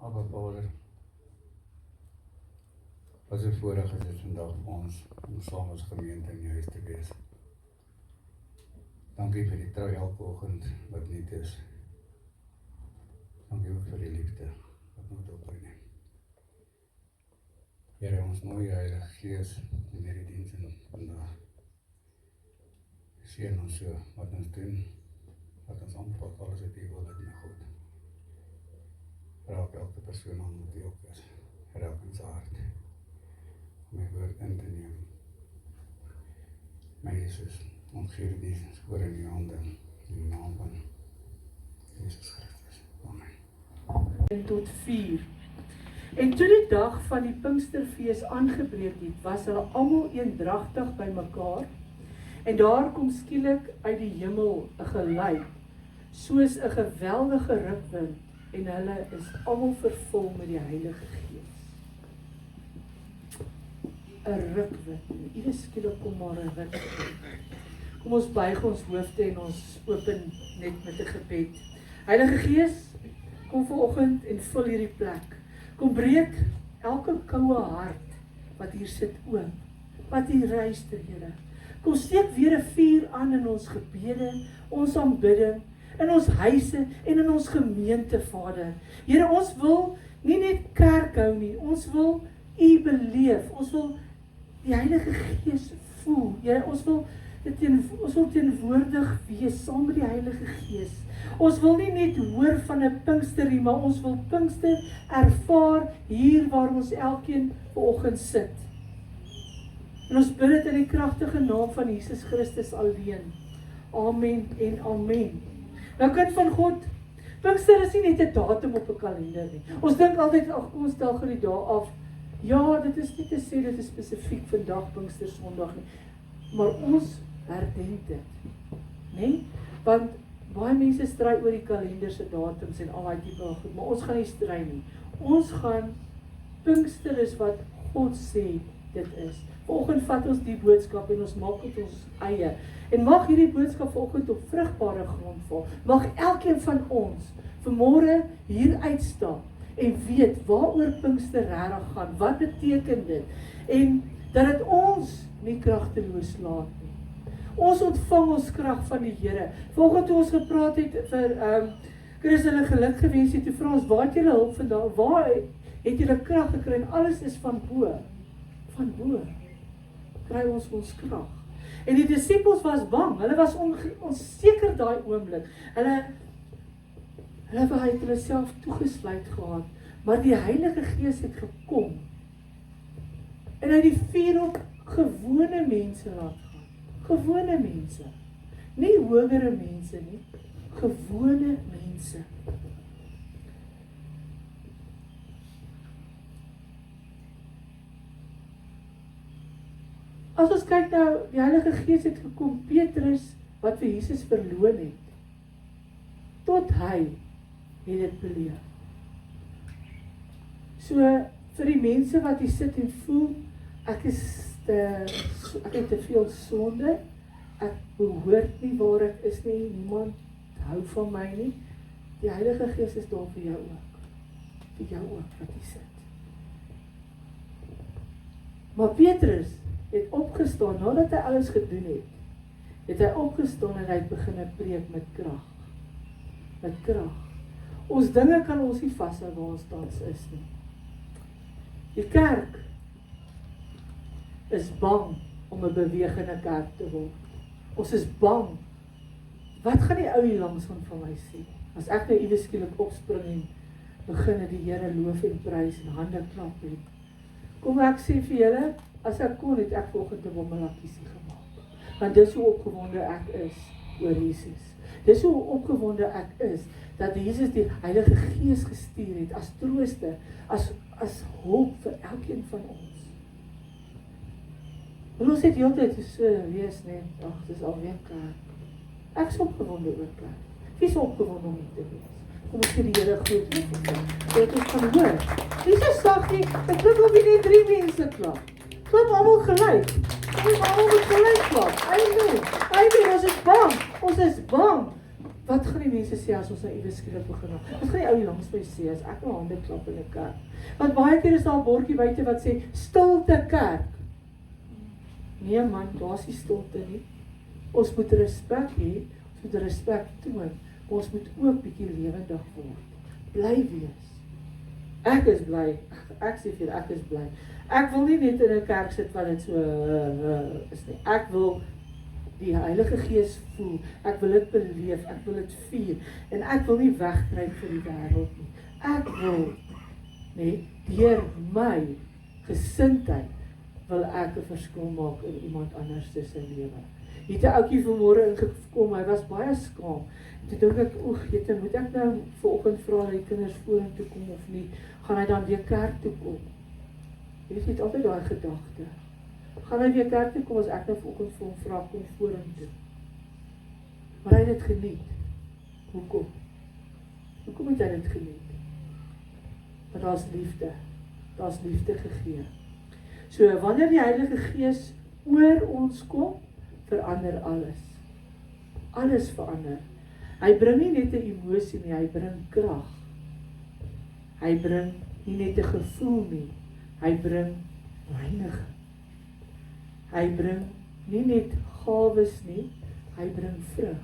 Abba Vader, wat so voorreg is dit vandag vir ons om saam as gemeente in die huis te wees. Dankie vir die trou elke oggend wat niet is. Dankie ook vir die liefde wat nooit ophou nie. Here, ons nooi Heilige Gees in hierdie diens in vandag. Seën ons so wat ons doen, wat ons aanpak, alles wat U wil dit my goed. Raak elke persoon aan wat U ook is. Raak in sy hart. Om die woord in te neem. My Jesus, ons gee die spoor in die hande, in die naam van Jesus Christus. Amen. Tot 4. En toe die dag van die Pinksterfees aangebreek het, was hulle almal eendragtig by mekaar, en daar kom skielik uit die hemel 'n geluid, soos 'n geweldige rukwind, en hulle is almal vervul met die Heilige Gees. 'n Rukwind, iedere skielik kom maar 'n rukwind. Kom ons buig ons hoofde en ons open net met 'n gebed. Heilige Gees, kom vanoggend en vul hierdie plek. Kom breek elke koue hart wat hier sit oop, wat hier ruister, Here. Kom steek weer 'n vuur aan in ons gebede, ons aanbidding, in ons huise en in ons gemeente, Vader. Here, ons wil nie net kerk hou nie, ons wil U beleef, ons wil die Heilige Gees voel. Here, ons wil teenwoordig wees saam met die Heilige Gees. Ons wil nie net hoor van 'n Pinkster nie, maar ons wil Pinkster ervaar hier waar ons elkeen vanoggend sit. En ons bid dit in die kragtige naam van Jesus Christus alleen. Amen en amen. Nou kind van God, Pinkster is nie net 'n datum op 'n kalender nie. Ons dink altyd, ag, kom ons tel gou die dae af. Ja, dit is nie te sê dit is spesifiek vandag Pinkster Sondag nie, maar ons herdenk dit, nee? Want baie mense stry oor die kalender se datums en al daai tipe van goed, maar ons gaan nie stry nie. Ons gaan, Pinkster is wat God sê dit is. Vanoggend vat ons die boodskap en ons maak dit ons eie. En mag hierdie boodskap vanoggend op vrugbare grond val. Mag elkeen van ons vanmôre hier uitstaan en weet waaroor Pinkster regtig gaan. Wat beteken dit? En dat dit ons nie kragteloos laat nie. Ons ontvang ons krag van die Here. Vanoggend toe ons gepraat het vir Chris hulle geluk gewens het, toe vra ons, waar het julle hulp vandaan? Waar het julle krag gekry? En alles is van bo. Van bo kry ons krag. En die disippels was bang. Hulle was onseker daai oomblik. Hulle het hulle self toegesluit gehad. Maar die Heilige Gees het gekom. En hy die vuur op gewone mense laat gaan. Gewone mense. Nie hogere mense nie. Gewone mense. As ons kyk nou, die Heilige Gees het gekom, Petrus, wat vir Jesus verloon het, tot hy het dit beleef. So, vir die mense wat hier sit en voel, ek het te veel sonde, ek behoort nie waar ek is nie, niemand hou van my nie, die Heilige Gees is daar vir jou ook. Vir jou ook, wat hier sit. Maar Petrus het opgestaan, nadat hy alles gedoen het hy opgestaan en hy het begin preek met krag. Met krag. Ons dinge kan ons nie vashou waar ons tans is nie. Die kerk is bang om 'n bewegende kerk te word. Ons is bang. Wat gaan die ou hier langs van my sê? As ek nou iewes skielik opspring en begin die Here loof en prys en hande klap het. Kom ek sê vir julle, as ek kon het ek vanoggend 'n bommelakiesie gemaak. Want dis hoe opgewonde ek is oor Jesus. Dis hoe opgewonde ek is dat Jesus die Heilige Gees gestuur het as trooster, as hulp vir elkeen van ons. En ons het heeltyd so wees net, ag, dis alweer klaar. Ek is opgewonde oor klaar. Wie is opgewonde om hier te wees? Kom ons gee die Here groot lof. Dit is kan hoor. Dis so sag nie, ek klink of nie 3 mense klap. Klap almal gelyk. Ons almal moet gelyk klap. Amen. Ons is bang. Ons is bang. Wat gaan die mense sê as ons nou iewers skielik begin? Wat gaan die ou langs my sê as ek my hande klap in 'n kerk? Want baie keer is daar 'n bordjie buite wat sê stilte kerk. Nee man, daar's nie stilte nie. Ons moet respek hê, ons moet respek toon. Ons moet ook bietjie lewendig word. Bly wees. Ek is bly. Ek sê vir ek is bly. Ek wil nie net in 'n kerk sit wat dit so is nie. Ek wil die Heilige Gees voel. Ek wil dit beleef, ek wil dit vier en ek wil nie wegkruip vir die wêreld nie. Ek wil deur my gesindheid wil ek 'n verskil maak in iemand anders se lewe. Hier het 'n ouetjie vanmôre ingekom, hy was baie skaam. Toe dink ek, jette, moet ek nou vanoggend vra dat die kinders vorentoe kom of nie? Gaan hy dan weer kerk toe kom? Jy weet, jy het altyd daai gedagte. Gaan hy weer kerk toe kom as ek nou vanoggend vir hom vra kom vorentoe? Maar hy het dit geniet. Hoekom? Hoekom het hy dit geniet? Want daar's liefde. Daar's liefde gegee. So wanneer die Heilige Gees oor ons kom, verander alles. Alles verander. Hy bring nie net 'n emosie nie, hy bring krag. Hy bring nie net 'n gevoel nie, hy bring reiniging. Hy bring nie net gawes nie, hy bring vrug.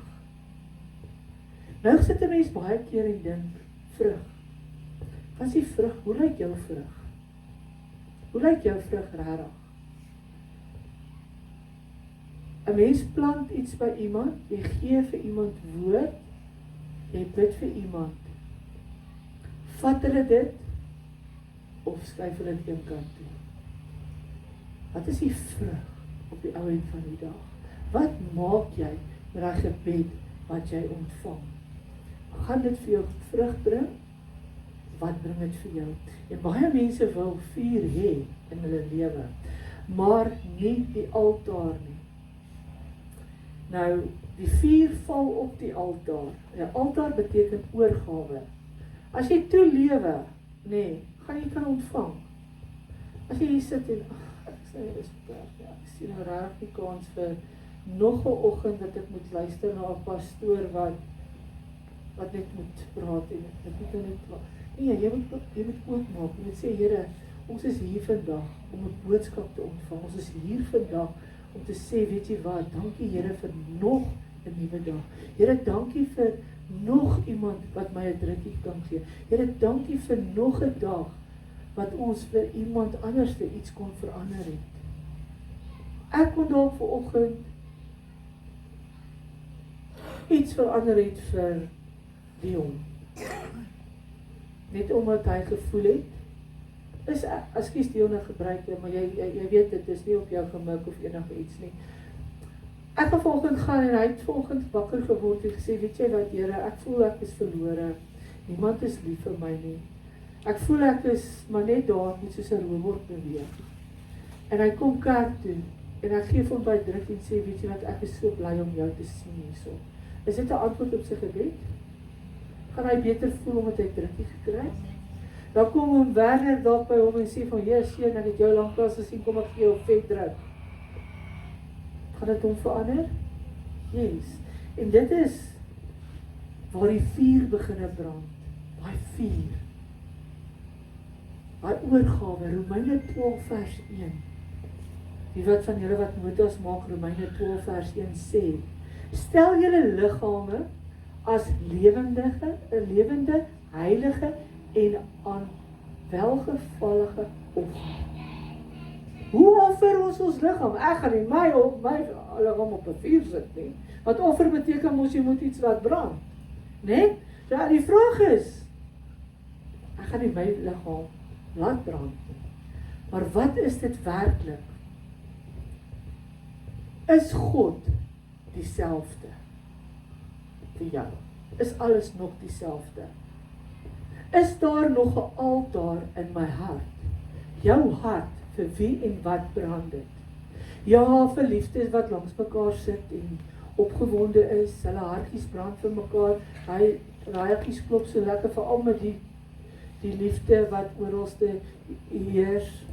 Nou sit 'n mens baie keer en dink, vrug. Wat is die vrug? Hoe lyk jou vrug? Hoe lyk jou vrug regtig? 'n Mens plant iets by iemand, jy gee vir iemand woord, jy bid vir iemand. Vat hulle dit of skuif hulle dit een kant toe? Wat is die vrug op die ou end van die dag? Wat maak jy met daai gebed wat jy ontvang? Gaan dit vir jou vrug bring? Wat bring dit vir jou? En baie mense wil vuur hê in hulle lewe, maar nie die altaar nie. Nou, die vuur val op die altaar. Die altaar beteken oorgawe. As jy toelewe, gaan jy kan ontvang. As jy hier sit en, ek sien nou regtig die kans vir nog 'n oggend dat ek moet luister na 'n pastoor wat net moet praat en ek moet nou net praat. Nee, jy moet oopmaak. Jy moet sê, Here, ons is hier vandag om 'n boodskap te ontvang. Ons is hier vandag om te sê, weet jy wat, dankie Here vir nog 'n nuwe dag. Here, dankie vir nog iemand wat my 'n drukkie kan gee. Here, dankie vir nog 'n dag wat ons vir iemand anders iets kon verander het. Ek kon dalk vanoggend iets verander het vir Dion. Net omdat hy gevoel het, ekskuus Dion gebruik, maar jy weet dit is nie op jou gemik of enige iets nie. Ek het vanoggend gaan en hy het vanoggend wakker geword en gesê, weet jy wat Here, ek voel ek is verlore. Niemand is lief vir my nie. Ek voel ek is maar net daar moet soos 'n robot beweeg. En hy kom kerk toe en ek gee vir hom baie druk en sê, weet jy wat, ek is so bly om jou te sien hierso. Is dit 'n antwoord op sy gebed? Gaan hy beter voel omdat hy drukkie gekry het? Dan kom hom Werner dalk by hom en sê van, seun, ek het jou lanklaas gesien, kom ek gee jou vet druk. Gaan dit hom verander? Yes. En dit is waar die vuur beginne brand. Daai vuur. Daai oorgawe, Romeine 12 vers 1. Die wat van julle wat notas maak, Romeine 12 vers 1 sê, stel julle liggame as lewende, heilige en aan welgevallige offer. Hoe offer ons liggaam? Ek gaan nie my liggaam op 'n vuur sit nie. Want offer beteken mos jy moet iets laat brand. Né? Ja, die vraag is, ek gaan nie my liggaam laat brand nie. Maar wat is dit werklik? Is God dieselfde vir jou? Is alles nog dieselfde? Is daar nog 'n altaar in my hart? Jou hart, vir wie en wat brand dit? Ja, vir liefdes wat langs mekaar sit en opgewonde is, hulle hartjies brand vir mekaar, hy hartjies klop so lekker, veral met die liefde wat oralste heers.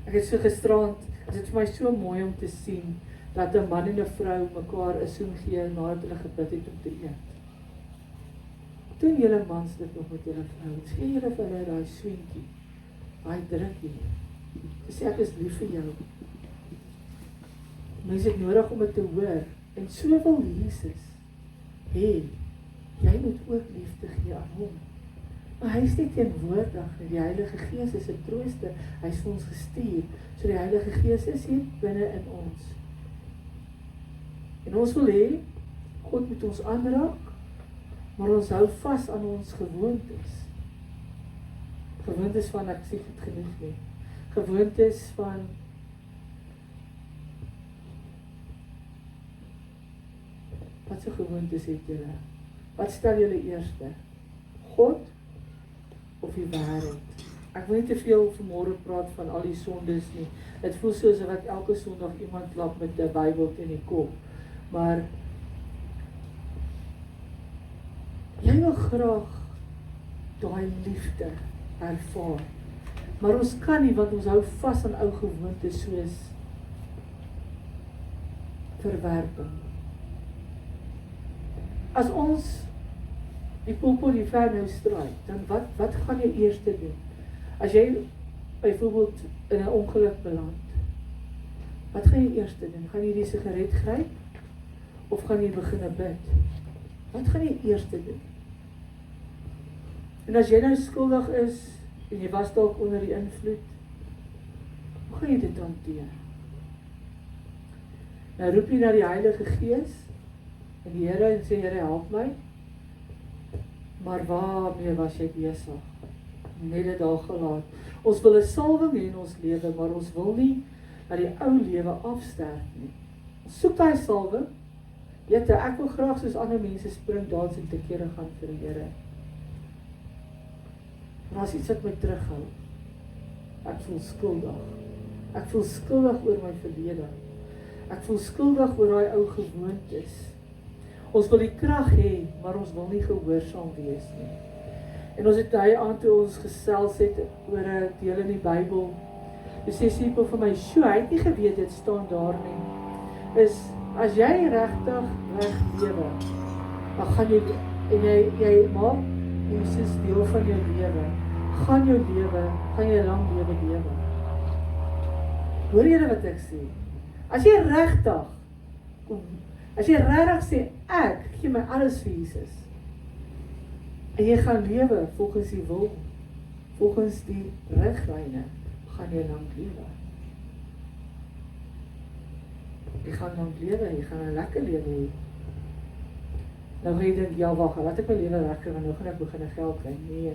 Ek het so gisterand, dit is vir my so mooi om te sien, dat 'n man en 'n vrou mekaar 'n soen gee nadat hulle gebid het om te eet. doen julle mans dit nog met julle vrouens. Gee julle vir hulle daai swinkie, daai drukkie. Sê ek is lief vir jou. Mense het nodig om dit te hoor. En so wil Jesus hê, jy moet ook liefde gee aan hom. Maar hy is nie teenwoordig nie. Die Heilige Gees is 'n trooster. Hy is vir ons gestuur. So die Heilige Gees is hier binne in ons. En ons wil hê, God moet ons aanraak, maar ons hou vas aan ons gewoontes. Gewoontes van ek sê goed genoeg nie. Gewoontes van wat so gewoontes het julle? Wat stel julle eerste? God of die wêreld? Ek wil nie te veel vanmôre praat van al die sondes nie. Dit voel soos of ek elke Sondag iemand klap met 'n Bybel teen die kop. Maar jy wil graag daai liefde ervaar. Maar ons kan nie, want ons hou vas aan ou gewoontes soos verwerping. As ons die poppel die ver nou straai, dan wat gaan jy eers doen? As jy byvoorbeeld in 'n ongeluk beland, wat gaan jy eers doen? Gaan jy die sigaret gryp? Of gaan jy begin bid? Wat gaan jy eers doen? En as jy nou skuldig is, en jy was dalk onder die invloed, hoe gaan jy dit hanteer? Nou roep jy na die Heilige Gees, en die Here en sê, Here help my, maar waarmee was jy besig? Net dit daar gelaat. Ons wil 'n salwing hê in ons lewe, maar ons wil nie dat die ou lewe afsterf nie. Ons soek daai salwing. Weet jy, ek wil graag soos ander mense spring, dans en te kere gaan vir die Here. Maar as iets wat my terughou, ek voel skuldig. Ek voel skuldig oor my verlede. Ek voel skuldig oor daai ou gewoontes. Ons wil die krag hê, maar ons wil nie gehoorsaam wees nie. En ons het daai aand toe ons gesels het oor 'n deel in die Bybel. Toe sê Sipho vir my, "Sjoe, hy het nie geweet dit staan daar nie." Is as jy regtig reg lewe, dan gaan jy en jy maak Jesus deel van jou lewe. Gaan jy lang lewe. Hoor julle wat ek sê? As jy regtig sê, ek gee my alles vir Jesus, en jy gaan lewe volgens die wil, volgens die riglyne, gaan jy lang lewe. Jy gaan lang lewe, jy gaan 'n lekker lewe hê. Nou gaan jy dink, ja wag, laat ek my lewe regkry, want nou gaan ek begin geld kry. Nee.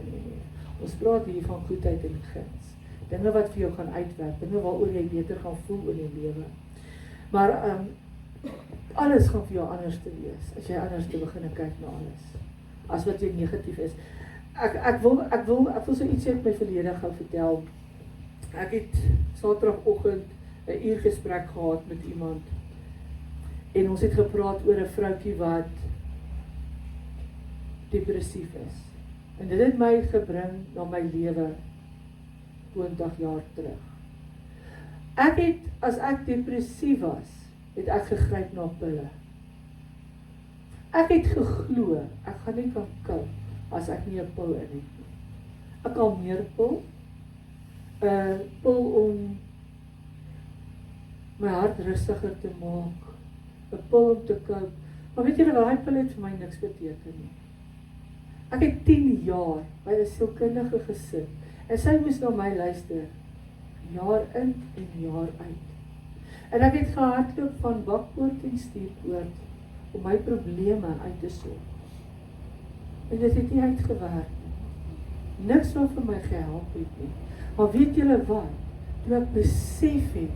Ons praat hier van goedheid en guns. Dinge wat vir jou gaan uitwerk, dinge waaroor jy beter gaan voel in jou lewe. Maar alles gaan vir jou anders te wees, as jy anders te begin kyk na alles. As wat jy negatief is. Ek wil so ietsie uit my verlede gou vertel. Ek het Saterdagoggend 'n uur gesprek gehad met iemand. En ons het gepraat oor 'n vroutjie wat depressief is. En dit het my gebring na my lewe 20 jaar terug. As ek depressief was, het ek gegryp na pille. Ek het geglo, ek gaan nie kan koop as ek nie 'n pil in het nie. 'n kalmeerpil, 'n pil om my hart rustiger te maak, 'n pil om te koop. Maar weet julle, daai pil het vir my niks beteken nie. Ek het 10 jaar by 'n sielkundige gesit en sy moes na my luister, jaar in en jaar uit. En ek het gehardloop van bakpoort en stuurpoort om my probleme uit te sorg. En dit het nie uitgewerk nie. Niks wat vir my gehelp het nie. Maar weet julle wat? Toe ek besef het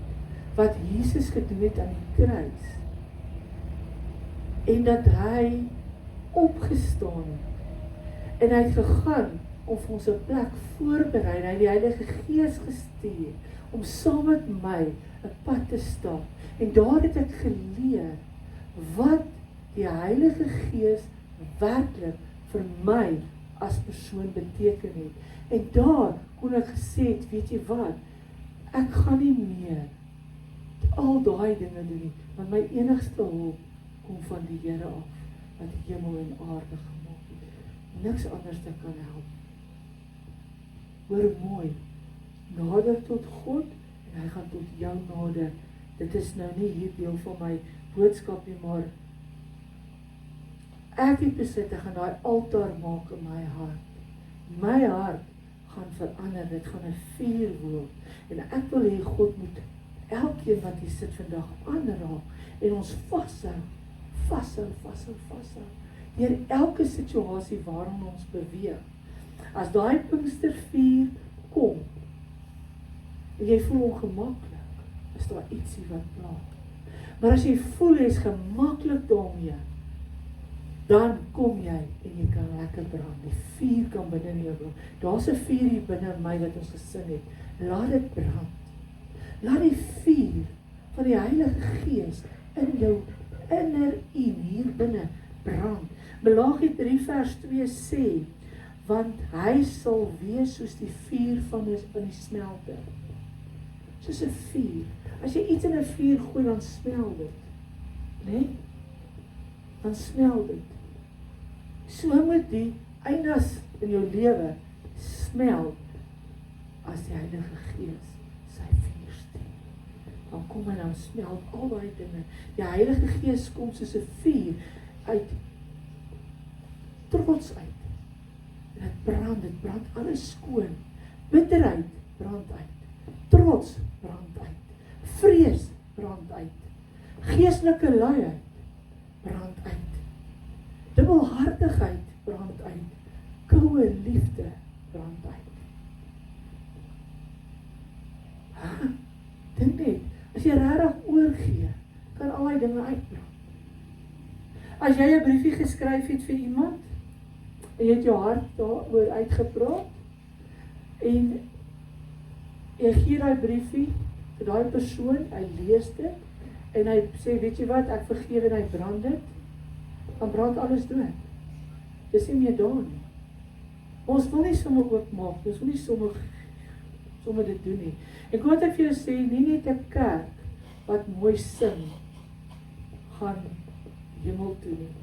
wat Jesus gedoen het aan die kruis en dat hy opgestaan het en hy het gegaan om vir ons 'n plek voorberei, hy het die Heilige Gees gestuur om saam met my 'n pad te stap. En daar het ek geleer wat die Heilige Gees werklik vir my as persoon beteken het. En daar kon ek gesê het, weet jy wat, ek gaan nie meer al daai dinge doen nie, want my enigste hulp kom van die Here af, wat die hemel en aarde gemaak het. niks anders te kan help. Hoor mooi, nader tot God, en hy gaan tot jou nader. Dit is nou nie hier deel van my boodskap nie, maar ek het besit, ek gaan daai altaar maak in my hart. My hart gaan verander, dit gaan 'n vuur word. En ek wil hê God moet elkeen wat hier sit vandag aanraak en ons vashou. Deur elke situasie waarin ons beweeg. As daai Pinkstervuur kom en jy voel ongemaklik, is daar ietsie wat pla. Maar as jy voel jy is gemaklik daarmee, dan kom jy en jy kan lekker brand. Die vuur kan binne in jou brand. Daar's 'n vuur hier binne in my wat ons gesing het. Laat dit brand. Laat die vuur van die Heilige Gees in jou inneriem hier binne brand. Maleagi 3 vers 2 sê, want hy sal wees soos die vuur van die smelter. Soos 'n vuur. As jy iets in 'n vuur gooi, dan smel dit. Nee? Dan smel dit. So moet die eindes in jou lewe smel as die Heilige Gees sy vuur stuur. Dan kom hy dan smelt al daai dinge. Die Heilige Gees kom soos 'n vuur uit trots uit. En dit brand alles skoon. Bitterheid brand uit. Trots brand uit. Vrees brand uit. Geestelike luiheid brand uit. Dubbelhartigheid brand uit. Koue liefde brand uit. Dink net, as jy regtig oorgee, kan al die dinge uitbrand. As jy 'n briefie geskryf het vir iemand, en jy het jou hart daaroor uitgepraat, en jy gee daai briefie vir daai persoon, hy lees dit, en hy sê, weet jy wat, ek vergewe en hy brand dit, dan brand alles dood. Dis nie meer daar nie. Ons wil nie sommer oopmaak, ons wil nie sommer dit doen nie. En wat ek vir jou sê, nie net 'n kerk wat mooi sing, gaan hemel toe nie.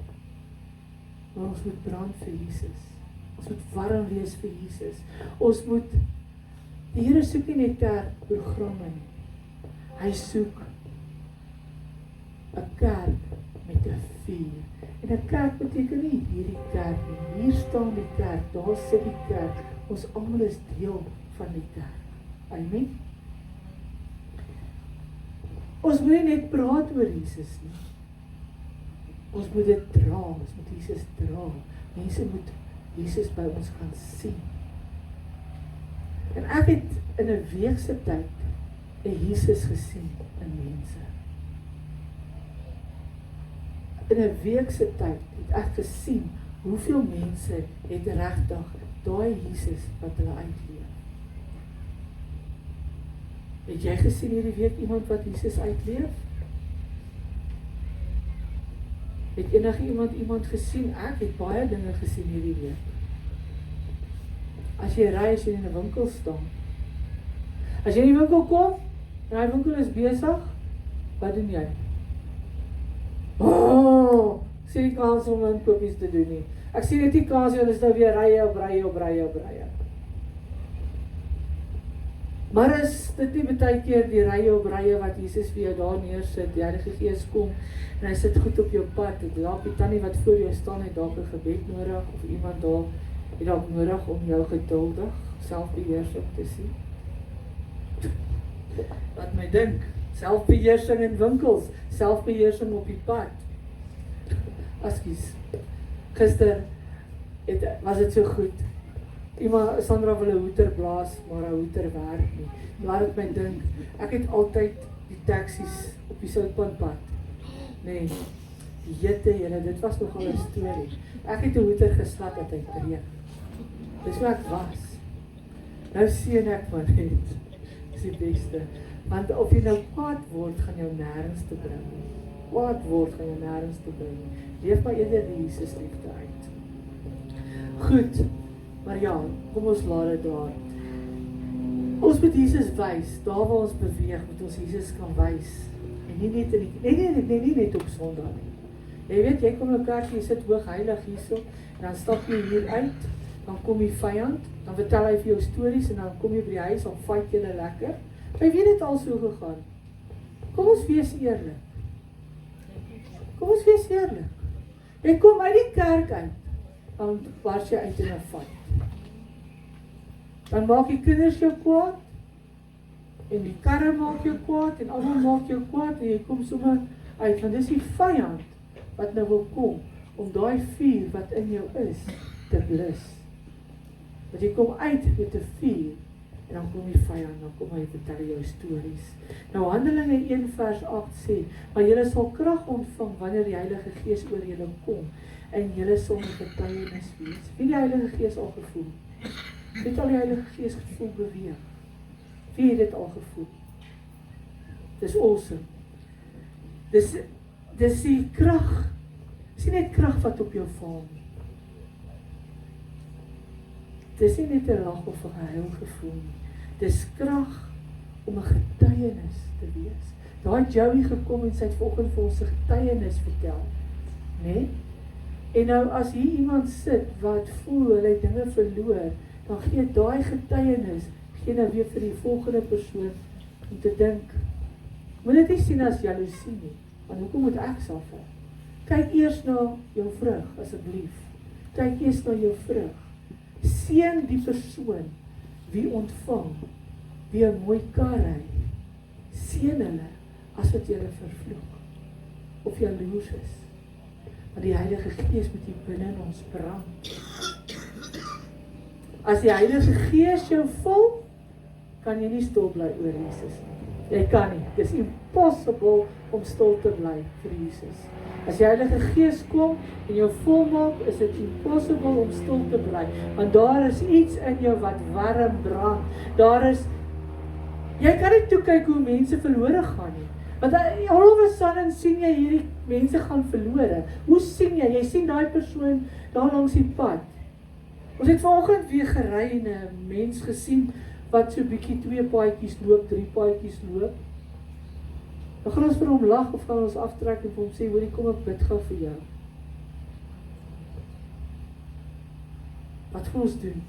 Maar ons moet brand vir Jesus. Ons moet warm wees vir Jesus. Ons moet, die Here soek nie net kerkprogramme nie. Hy soek 'n kerk met 'n vuur. En 'n kerk beteken nie hierdie kerk nie. Hier staan die kerk, daar sit die kerk. Ons almal is deel van die kerk. Amen. Ons moet nie net praat oor Jesus nie. Ons moet dit dra, ons moet Jesus dra. Mense moet Jesus by ons gaan sien. En ek het in 'n week se tyd 'n Jesus gesien in mense. In 'n week se tyd het ek gesien hoeveel mense het regtig daai Jesus wat hulle uitleef. Het jy gesien hierdie week iemand wat Jesus uitleef? Het enige iemand gesien? Ek het baie dinge gesien hierdie week. As jy ry, as jy in 'n winkel staan. As jy in die winkel kom, en die winkel is besig, wat doen jy? Oh, ek sien die kans om inkopies te doen nie. Ek sien net die kans, hulle is nou weer rye. Maar is dit nie baie keer die rye wat Jesus vir jou daar neersit, die Heilige Gees kom, en hy sit goed op jou pad, en dalk die tannie wat voor jou staan, het dalk 'n gebed nodig, of iemand daar, het dalk nodig om jou geduldig, selfbeheersing te sien. Laat my dink, selfbeheersing in winkels, selfbeheersing op die pad. Askies, gister was dit so goed. Sandra wil 'n hoeter blaas, maar 'n hoeter werk nie. Laat dit my dink, ek het altyd die taksies op die Soutpaadpad. Nee, jette julle, dit was nogal 'n storie. Ek het 'n hoeter geslat dat hy breek. Dis wat ek was. Nou sien ek maar net, dis die beste. Want of jy nou kwaad word, gaan jou nêrens te bring. Kwaad word, gaan jou nêrens te bring. Leef maar eerder die Jesus liefde uit. Goed, maar ja, kom ons laat dit daar. Ons moet Jesus wys, daar waar ons beweeg, moet ons Jesus kan wys. En nie net nie net op Sondag nie. Jy weet, jy kom in 'n kerk, jy sit hoog heilig hierso, dan stap jy hier uit, dan kom die vyand, dan vertel hy vir jou stories en dan kom jy by die huis, dan fight julle lekker. Jy weet dit al so gegaan. Kom ons wees eerlik. Kom ons wees eerlik. Jy kom uit die kerk uit, dan was jy uit in 'n fight. Dan maak die kinders jou kwaad, en die karre maak jou kwaad, en almal maak jou kwaad, en jy kom sommer uit, want dis die vyand wat nou wil kom, om daai vuur wat in jou is, te blus. Want jy kom uit met 'n vuur, en dan kom die vyand, dan kom hy vertel jou stories. Nou Handelinge 1 vers 8 sê, maar julle sal krag ontvang, wanneer die Heilige Gees oor julle kom, en julle sal 'n getuienis wees. Wie die Heilige Gees al gevoel? Wie het al die Heilige Gees gevoel beweeg? Wie het dit al gevoel? Dis awesome. Dis die krag. Dis nie net krag wat op jou val nie. Dis nie net 'n lag of 'n gehuil gevoel nie. Dis krag om 'n getuienis te wees. Daar het Joey gekom en sy het vanoggend vir ons 'n getuienis vertel. Né? En nou as hier iemand sit wat voel hulle het dinge verloor, dan gee daai getuienis gee nou weer vir die volgende persoon om te dink. Moet dit nie sien as jaloesie nie, want hoekom moet ek suffer? Kyk eers na jou vrug, asseblief. Kyk eers na jou vrug. Seën die persoon wie ontvang, wie 'n mooi kar ry. Seën hulle as wat jy vervloek of jaloers is. Want die Heilige Gees moet hier binne in ons brand. As die Heilige Gees jou vul, kan jy nie stil bly oor Jesus nie. Jy kan nie. Dit is impossible om stil te bly vir Jesus. As die Heilige Gees kom en jou volmaak, is dit impossible om stil te bly. Want daar is iets in jou wat warm brand. Jy kan nie toe kyk hoe mense verlore gaan nie. Want all of a sudden sien jy hierdie mense gaan verlore. Hoe sien jy? Jy sien daai persoon daar langs die pad. Ons het vanoggend weer gery en 'n mens gesien wat so bietjie 2 paadjies loop, 3 paadjies loop. Dan gaan ons vir hom lag of gaan ons aftrek en vir hom sê, hoorie, kom ek bid gou vir jou. Wat gaan ons doen?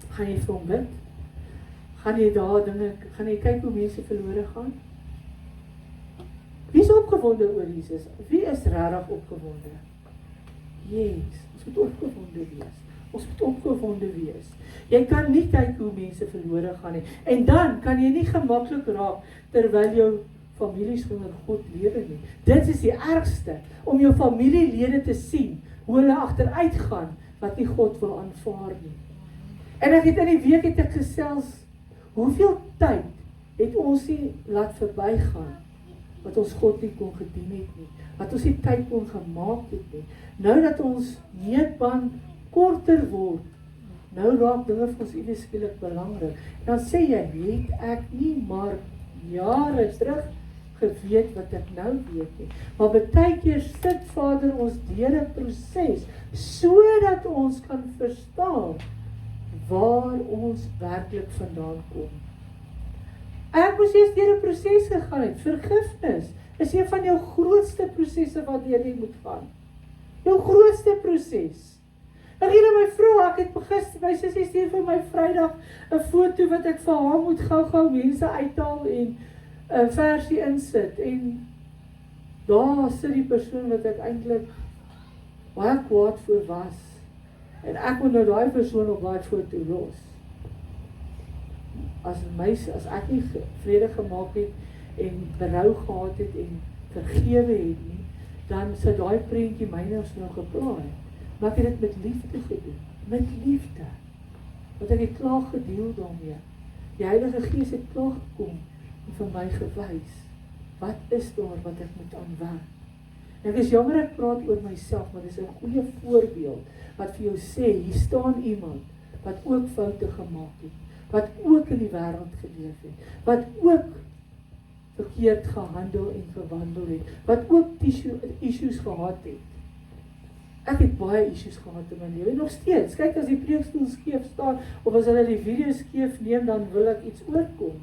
Gaan jy vir hom bid? Gaan jy kyk hoe mense verlore gaan? Wie is opgewonde oor Jesus? Wie is regtig opgewonde? Yes, ons moet opgewonde wees. Ons moet opgewonde wees. Jy kan nie kyk hoe mense verlore gaan nie. En dan kan jy nie gemaklik raak terwyl jou families sonder God lewe nie. Dit is die ergste, om jou familielede te sien, hoe hulle agteruit gaan, wat nie God wil aanvaar nie. En ek het in die week het ek gesels, hoeveel tyd het ons nie laat verbygaan, wat ons God nie kon gedien het nie, wat ons nie tyd kon gemaak het nie. Nou dat ons meetband korter word, nou raak dinge vir ons iewers skielik belangrik. Dan sê jy, het ek nie maar jare terug geweet wat ek nou weet nie. Maar baie keer sit Vader ons deur 'n proses, sodat ons kan verstaan waar ons werklik vandaan kom. Ek moes eers deur 'n proses gegaan het. Vergifnis is een van jou grootste prosesse wat jy moet gaan. Jou grootste proses. Nou hier my vrou, ek het gister, my sussie stuur vir my Vrydag 'n foto wat ek vir haar moet gou mense uithaal en 'n versie insit. En daar sit die persoon wat ek eintlik baie kwaad voor was. En ek moet nou daai persoon op daai foto los. As ek nie vrede gemaak het en berou gehad het en vergewe het nie, dan sou daai prentjie myne nou geplaai. Maar ek het dit met liefde gedoen. Met liefde. Want ek het klaar gedeel daarmee. Die Heilige Gees het klaar gekom en vir my gewys. Wat is daar wat ek moet aanwerk? En ek is jammer ek praat oor myself, maar dit is 'n goeie voorbeeld wat vir jou sê, hier staan iemand wat ook foute gemaak het, wat ook in die wêreld geleef het, wat ook verkeerd gehandel en gewandel het, wat ook issues gehad het. Ek het baie issues gehad in my lewe, nog steeds. Kyk, as die preekstoel skeef staan, of as hulle die video skeef neem, dan wil ek iets oorkom.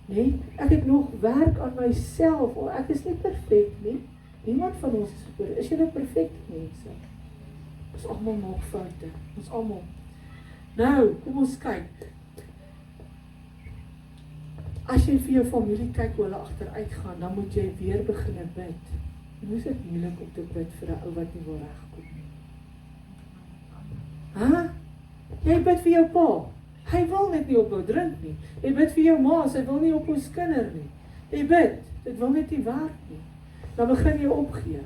Nee, ek het nog werk aan myself, ek is nie perfek nie. Niemand van ons is perfek. Is julle perfekte mense? Ons almal maak foute. Ons almal. Nou, kom ons kyk. As jy vir jou familie kyk hoe hulle agteruit gaan, dan moet jy weer begin bid. Hoe is dit moeilik om te bid vir 'n ou wat nie wil regkom nie? Jy bid vir jou pa. Hy wil net nie ophou drink nie. Jy bid vir jou ma, sy wil nie ophou skinder nie. Jy bid, dit wil net nie werk nie. Dan begin jy opgee.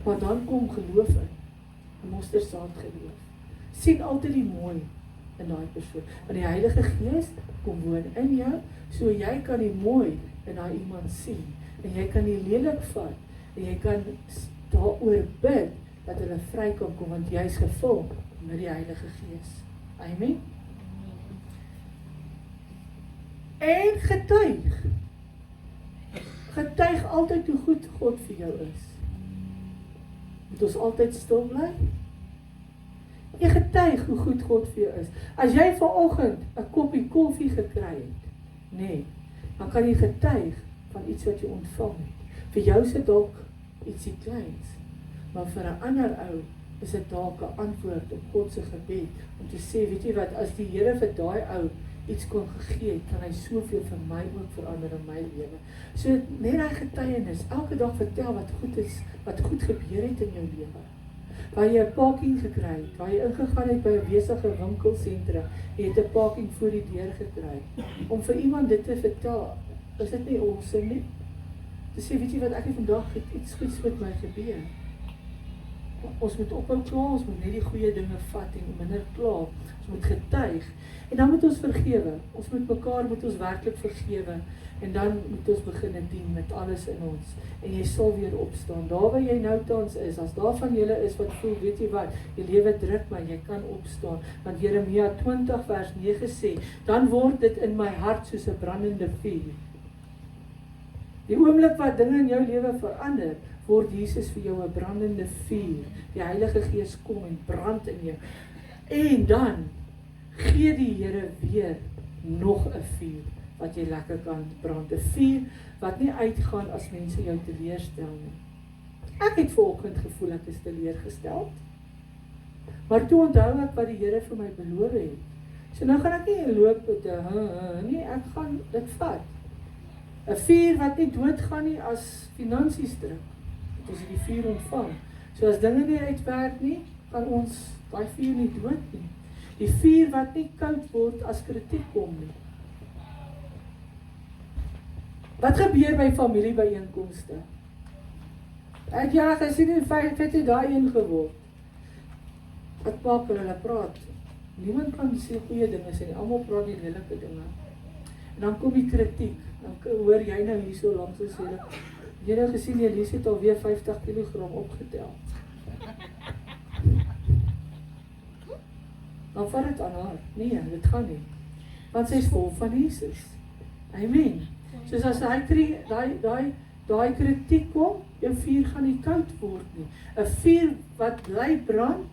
Maar dan kom geloof in. 'n Mosterdsaad geloof. Sien altyd die mooi in daai persoon. Want die Heilige Gees kom woon in jou, so jy kan die mooi in daai iemand sien. En jy kan die lelik vat. En jy kan daaroor bid dat hulle vry kan kom, want jy is gevul met die Heilige Gees. Amen. En getuig. Getuig altyd hoe goed God vir jou is. Moet ons altyd stil bly? Jy getuig hoe goed God vir jou is. As jy vanoggend 'n koppie koffie gekry het, nee, dan kan jy getuig van iets wat jy ontvang het. Vir jou is dit dalk ietsie kleins, maar vir 'n ander ou is dit dalk 'n antwoord op God se gebed om te sê, weet jy wat, as die Here vir daai ou iets kon gegee het, kan hy soveel vir my ook verander in my lewe. So net daai getuienis, elke dag vertel wat goed is, wat goed gebeur het in jou lewe. Waar jy 'n parking gekry het, waar jy ingegaan het by 'n besige winkelsentrum, jy het 'n parking voor die deur gekry. Om vir iemand dit te vertel, is dit nie awesome nie? Te sê, weet jy wat, ek het vandag iets goeds met my gebeur. Ons moet ophou kla, ons moet net die goeie dinge vat en minder kla. Ons moet getuig. En dan moet ons vergewe. Ons moet mekaar werklik vergewe. En dan moet ons begin dien met alles in ons. En jy sal weer opstaan. Daar waar jy nou tans is, as daar van julle is wat voel, weet jy wat, die lewe druk my, jy kan opstaan. Want Jeremia 20 vers 9 sê, dan word dit in my hart soos 'n brandende vuur. Die oomblik wat dinge in jou lewe verander, word Jesus vir jou 'n brandende vuur. Die Heilige Gees kom en brand in jou. En dan gee die Here weer nog 'n vuur wat jy lekker kan brand. 'n Vuur wat nie uitgaan as mense jou teleerstel nie. Ek het vanoggend gevoel ek is teleurgestel. Maar toe onthou ek wat die Here vir my beloof het. So nou gaan ek nie loop met 'n nee, ek gaan dit vat. 'n Vuur wat nie doodgaan nie as finansies druk. As jy die vuur ontvang. So as dinge nie uitwerk nie, gaan ons daai vuur nie dood nie. Die vuur wat nie koud word as kritiek kom nie. Wat gebeur by familiebyeenkomste? Ek ja, gesien in feit het daai een geword. Wat maak hulle praat? Niemand kan sê goeie dinge sê nie, almal praat die lelike dinge. En dan kom die kritiek. Dan hoor jy nou hier so langs en sê jy het gesien, Elise het alweer 50 kg opgetel. Dan vat dit aan haar. Nee, dit gaan nie. Want sy is vol van Jesus. Amen. Soos as daai kritiek kom, jou vuur gaan nie koud word nie. 'n Vuur wat bly brand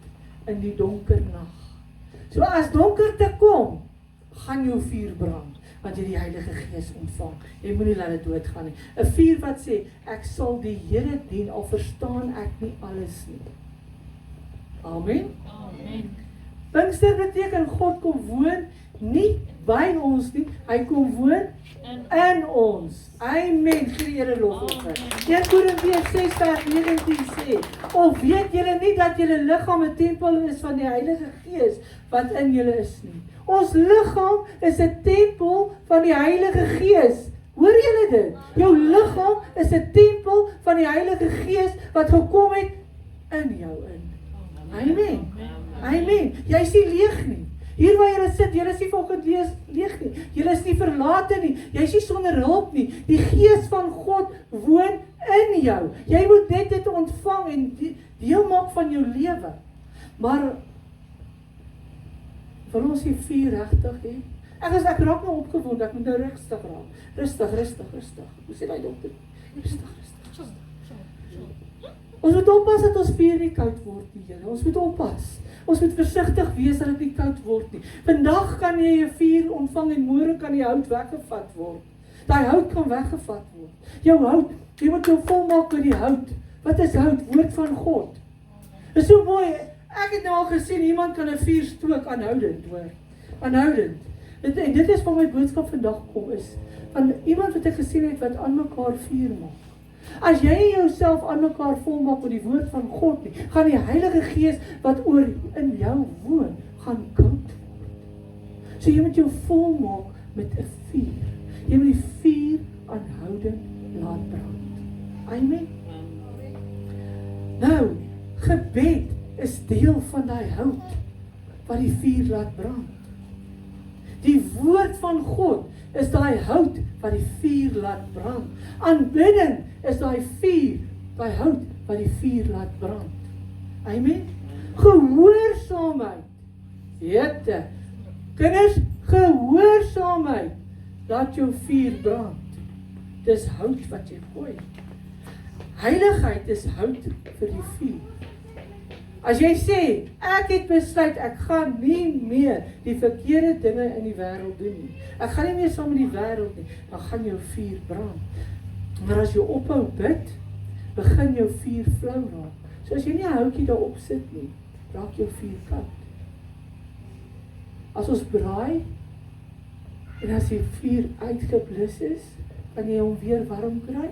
in die donker nag. So as donkerte kom, gaan jou vuur brand. Want jy die Heilige Gees ontvang. Jy moenie laat dit doodgaan nie. 'n Vuur wat sê, ek sal die Here dien, al verstaan ek nie alles nie. Amen. Amen. Pinkster beteken God kom woon nie by ons nie, hy kom woon in ons. Amen. Gee die Here lof op vir. 1 Korintiërs 6 vers 19 sê, of weet julle nie dat julle liggaam 'n tempel is van die Heilige Gees wat in julle is nie. Ons liggaam is 'n tempel van die Heilige Gees. Hoor julle dit? Jou liggaam is 'n tempel van die Heilige Gees wat gekom het in jou in. Amen. Amen. Jy is nie leeg nie. Hier waar jy sit, jy is nie vanoggend leeg nie. Jy is nie verlate nie. Jy is nie sonder hulp nie. Die Gees van God woon in jou. Jy moet net dit ontvang en deel maak van jou lewe. Maar vir ons die vuur regtig hê. Ek raak nou opgewonde, ek moet nou rustig raak. Rustig. Hoe sê my dokter? Rustig. Ons moet oppas dat ons vuur nie koud word nie, julle. Ons moet oppas. Ons moet versigtig wees dat dit nie koud word nie. Vandag kan jy 'n vuur ontvang en môre kan die hout weggevat word. Daai hout kan weggevat word. Jou hout, jy moet jou volmaak met die hout. Wat is hout? Woord van God. Dit is so mooi. Ek het nou al gesien, iemand kan 'n vuur stook aanhoudend, hoor. Aanhoudend. En dit is waar my boodskap vandag kom, is van iemand wat ek gesien het, wat aan mekaar vuur maak. As jy jouself aan mekaar volmaak met die woord van God nie, gaan die Heilige Gees wat oor in jou woon, gaan koud word. So jy moet jou volmaak met 'n vuur. Jy moet die vuur aanhoudend laat brand. Amen. Nou, gebed is deel van daai hout wat die vuur laat brand. Die woord van God is daai hout wat die vuur laat brand. Aanbidding is daai vuur, daai hout wat die vuur laat brand. Amen. Gehoorsaamheid. Jette. Kinders, gehoorsaamheid laat jou vuur brand. Dis hout wat jy gooi. Heiligheid is hout vir die vuur. As jy sê, ek het besluit, ek gaan nie meer die verkeerde dinge in die wêreld doen nie. Ek gaan nie meer saam met die wêreld nie, dan gaan jou vuur brand. Maar as jy ophou bid, begin jou vuur flou raak. So as jy nie 'n houtjie daarop sit nie, raak jou vuur koud. As ons braai, en as die vuur uitgeblus is, kan jy hom weer warm kry.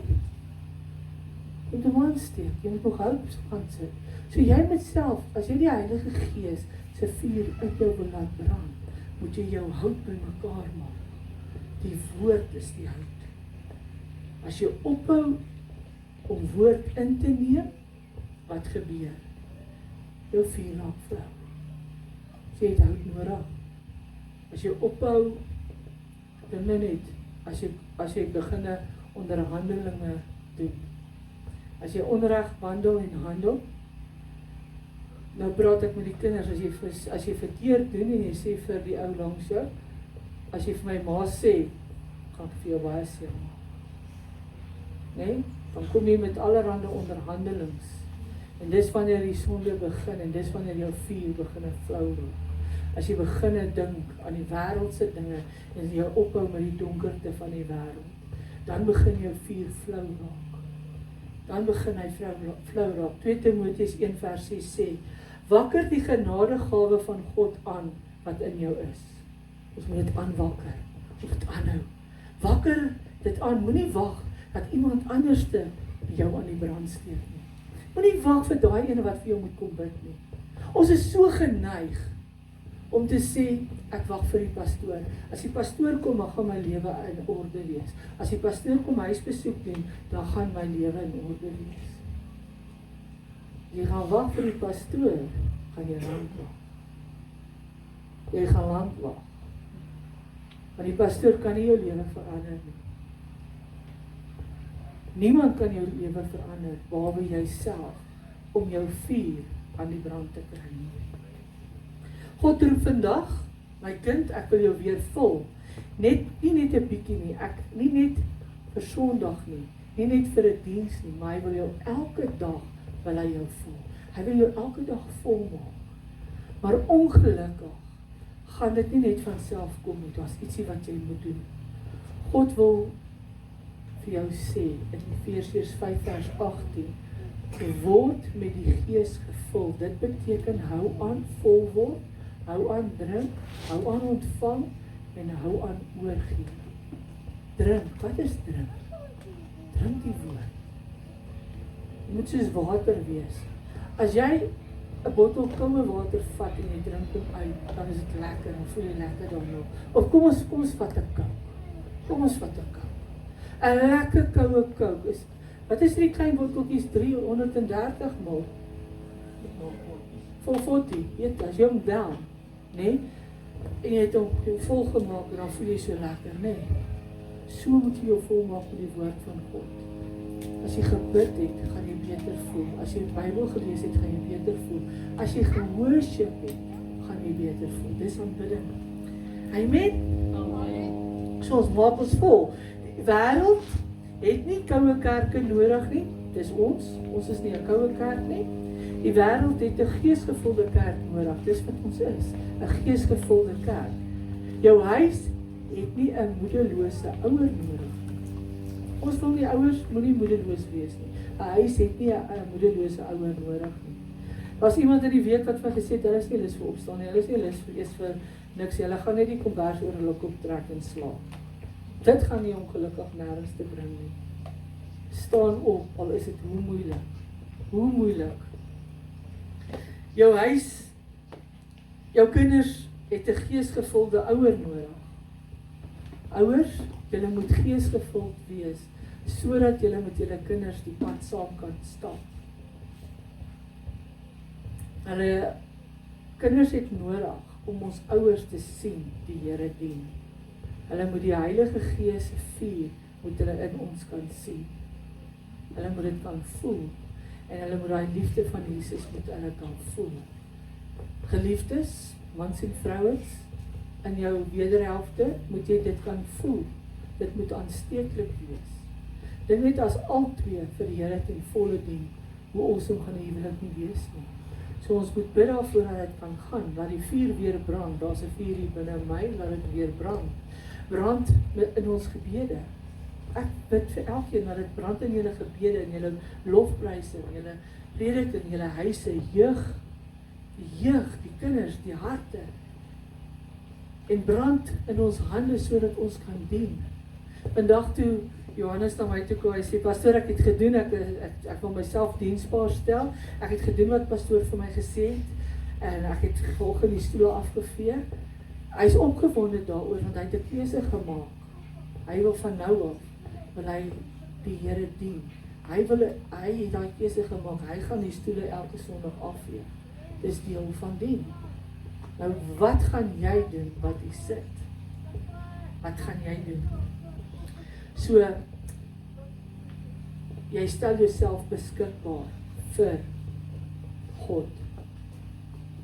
Jy moet hom aansteek, jy moet nog hout gaan sit. So jy moet self, as jy die Heilige Gees se vuur in jou wil laat brand, moet jy jou hout bymekaar maak. Die woord is die hout. As jy ophou om woord in te neem, wat gebeur? Jou vuur raak flou. Jy het hout nodig. As jy ophou, dinge net, as jy begin onderhandelinge doen. As jy onreg wandel en handel, nou praat ek met die kinders, as jy verkeerd doen en jy sê vir die ou langs jou, as jy vir my ma sê, gaan ek vir jou baie seer maak. Nee? Dan kom jy met allerhande onderhandelings. En dis wanneer die sonde begin, en dis wanneer jou vuur begin flou raak. As jy begin dink aan die wêreldse dinge, en jy ophou met die donkerte van die wêreld, dan begin jou vuur flou raak. Dan begin hy flou raak. 2 Timoteus 1:6 sê, wakker die genadegawe van God aan, wat in jou is. Ons moet dit aanwakker. Ons moet aanhou. Wakker dit aan, moenie wag dat iemand anderste jou aan die brand steek nie. Moenie wag vir daai ene wat vir jou moet kom bid nie. Ons is so geneig om te sê, ek wag vir die pastoor. As die pastoor kom, dan gaan my lewe in orde wees. As die pastoor kom huisbesoek doen, dan gaan my lewe in orde wees. Jy gaan wag vir die pastoor, gaan jy lank wag. Jy gaan lank wag. Maar die pastoor kan nie jou lewe verander nie. Niemand kan jou lewe verander, behalwe jouself, om jou vuur aan die brand te kry nie. God roep vandag, my kind, ek wil jou weer vul. Nie net 'n bietjie nie, nie net vir Sondag nie, nie net vir 'n diens nie, maar hy wil jou elke dag, wil hy jou vul. Hy wil jou elke dag vol maak. Maar ongelukkig gaan dit nie net van self kom nie, daar's ietsie wat jy moet doen. God wil vir jou sê, in Efesiërs 5:18, word met die Gees gevul. Dit beteken, hou aan vol word, hou aan drink, hou aan ontvang, en hou aan oorgee. Drink, wat is drink? Drink die woord. Dit moet soos water wees. As jy 'n bottel koue water vat en jy drink hom uit, dan is dit lekker, dan voel jy lekker daarna. Of kom ons vat 'n Coke. Kom ons vat 'n Coke. 'n lekker koue Coke is, wat is die klein botteltjies, 330 ml? Vol 40, weet as jy hom down, nee? En jy het hom volgemaak en dan voel jy so lekker, nee? So moet jy jou volmaak met die woord van God. As jy gebid het, gaan jy beter voel. As jy die Bybel gelees het, gaan jy beter voel. As jy gehoorship het, gaan jy beter voel. Dis aanbidding. Amen? So ons maak ons vol. Die wêreld het nie koue kerke nodig nie. Dis ons is nie 'n koue kerk nie. Die wêreld het 'n geesgevulde kerk nodig. Dis wat ons is, 'n geesgevulde kerk. Jou huis het nie 'n moederlose ouer nodig. Ons wil nie ouers moenie moederloos wees nie. 'n Huis het nie 'n moederlose ouer nodig nie. Was iemand in die week wat vir gesê het, hulle is nie lus vir opstaan nie, hulle is nie lus vir niks, hulle gaan net die kombers oor hulle kop trek en slaap. Dit gaan nie ongelukkig nêrens te bring nie. Staan op, al is dit hoe moeilik. Hoe moeilik. Jou huis, jou kinders het 'n geesgevulde ouer nodig. Ouers, julle moet geesgevuld wees, sodat julle met julle kinders die pad saam kan stap. Hulle kinders het nodig om ons ouers te sien, die Here dien. Hulle moet die Heilige Gees se vuur moet hulle in ons kan sien. Hulle moet dit kan voel en hulle moet daai liefde van Jesus moet hulle kan voel. Geliefdes, mans en vrouens, in jou wederhelfte moet jy dit kan voel. Dit moet aansteeklik wees. Dink net as albei vir die Here ten volle dien, hoe awesome gaan die huwelik nie wees nie. So ons moet bid daarvoor dat dit kan gaan, dat die vuur weer brand. Daar's 'n vuur hier binne my, laat dit weer brand. Brand in ons gebede. Ek bid vir elkeen dat dit brand in julle gebede, in julle lofpryse, in julle prediking, in julle huise, jeug, die kinders, die harte. En brand in ons hande sodat ons kan dien. Vandag toe Johannes na my toe kom, hy sê, pastoor, ek het gedoen, ek wil myself diensbaar stel, ek het gedoen wat pastoor vir my gesê het, en ek het volgens die stoel afgevee. Hy is opgewonde daaroor, want hy het 'n keuse gemaak. Hy wil van nou af, wil hy die Here dien. Hy het daai keuse gemaak, hy gaan die stoele elke Sondag afvee. Dis deel van dien. Nou, wat gaan jy doen wat jy sit? Wat gaan jy doen? So, jy stel jouself beskikbaar vir God.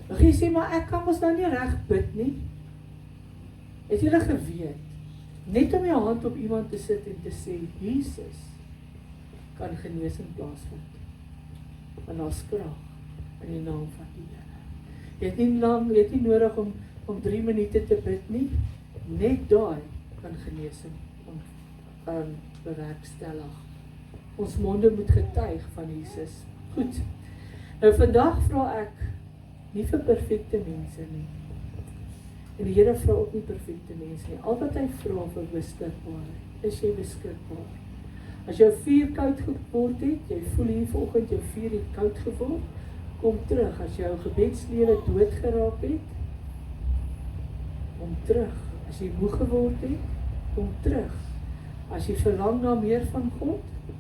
Dan jy sê, maar ek kan mos nou nie reg bid nie. Het julle geweet, net om jou hand op iemand te sit en te sê, Jesus kan genesing plaasvind. Want daar's krag in die naam van die Here. Jy het nie nodig om 3 minute te bid nie. Net daai kan genesing bewerkstellig. Ons monde moet getuig van Jesus. Goed. Nou vandag vra ek nie vir perfekte mense nie. En die Here vra ook nie perfekte mense nie. Al wat hy vra vir beskikbaarheid. Is jy beskikbaar? As jou vuur koud geword het, jy voel hier vanoggend jou vuur het koud geword, kom terug. As jou gebedslewe dood geraak het, kom terug. As jy moeg geword het, kom terug. As jy verlang na meer van God,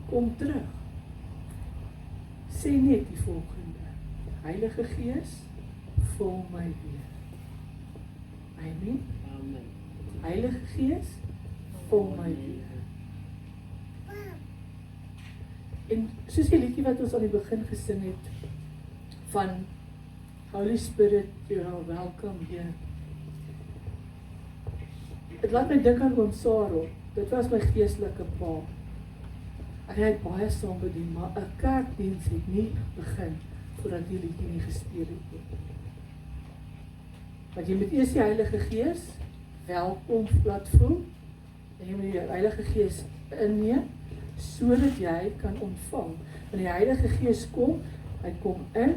kom terug. Sê net die volgende: Heilige Gees, vul my weer. Amen. Amen. Heilige Gees, vul my weer. En soos die liedjie wat ons aan die begin gesing het, van Holy Spirit, you are welcome here. Het laat my dink aan oom Sarel. Dit was my geestelike pa. Ek het baie saam bedien, maar 'n kerkdiens het nie begin voordat die liedjie nie gespeel het nie. Want jy moet eers die Heilige Gees welkom laat voel, en jy moet die Heilige Gees inneem, sodat jy kan ontvang. Want die Heilige Gees kom, hy kom in,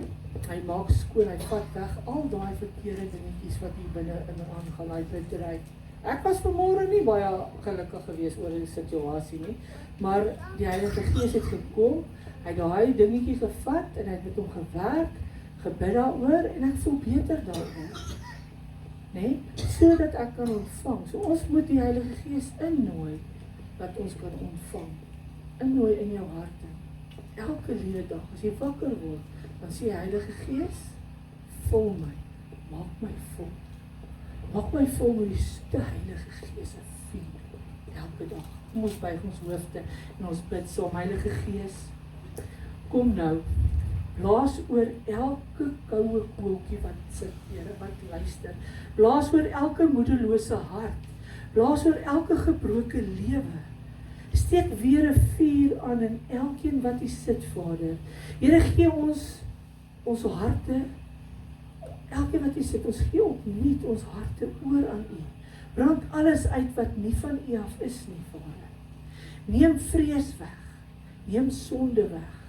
hy maak skoon, hy vat weg al daai verkeerde dingetjies wat hier binne in aangaan, hy bitterheid. Ek was vanmôre nie baie gelukkig geweest oor die situasie nie, maar die Heilige Gees het gekom, hy het daai dingetjie gevat en hy het met hom gewerk, gebid daaroor en ek voel beter daaroor. Nee, sodat ek kan ontvang. So ons moet die Heilige Gees innooi dat ons kan ontvang. Innooi in jou harte. Elke liewe dag as jy wakker word, dan sê Heilige Gees, vul my, maak my vol. Maak my vol met die ste Heilige Gees se vuur. Elke dag. Kom ons buig ons hoofde en ons bid saam. Heilige Gees, kom nou. Blaas oor elke koue koeltjie wat sit, Here, wat luister. Blaas oor elke moedelose hart. Blaas oor elke gebroke lewe. Steek weer 'n vuur aan in elkeen wat hier sit, Vader. Here, gee ons harte, elkeen wat hier sit, ons gee opnuut ons harte oor aan U. Brand alles uit wat nie van U af is nie, Vader. Neem vrees weg. Neem sonde weg.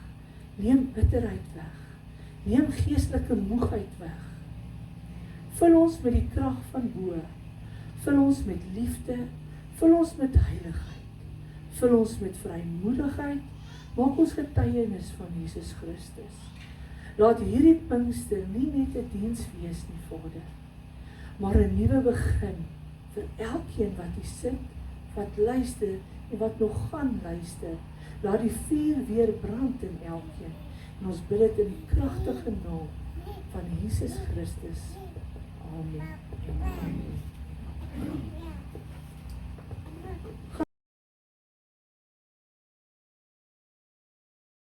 Neem bitterheid weg. Neem geestelike moegheid weg. Vul ons met die krag van bo. Vul ons met liefde. Vul ons met heiligheid. Vul ons met vrymoedigheid. Maak ons getuienis van Jesus Christus. Laat hierdie Pinkster nie net 'n diens wees nie, Vader, maar 'n nuwe begin vir elkeen wat hier sit, wat luister en wat nog gaan luister. Laat die vuur weer brand in elkeen. En ons bid dit in die kragtige naam van Jesus Christus. Amen. Amen.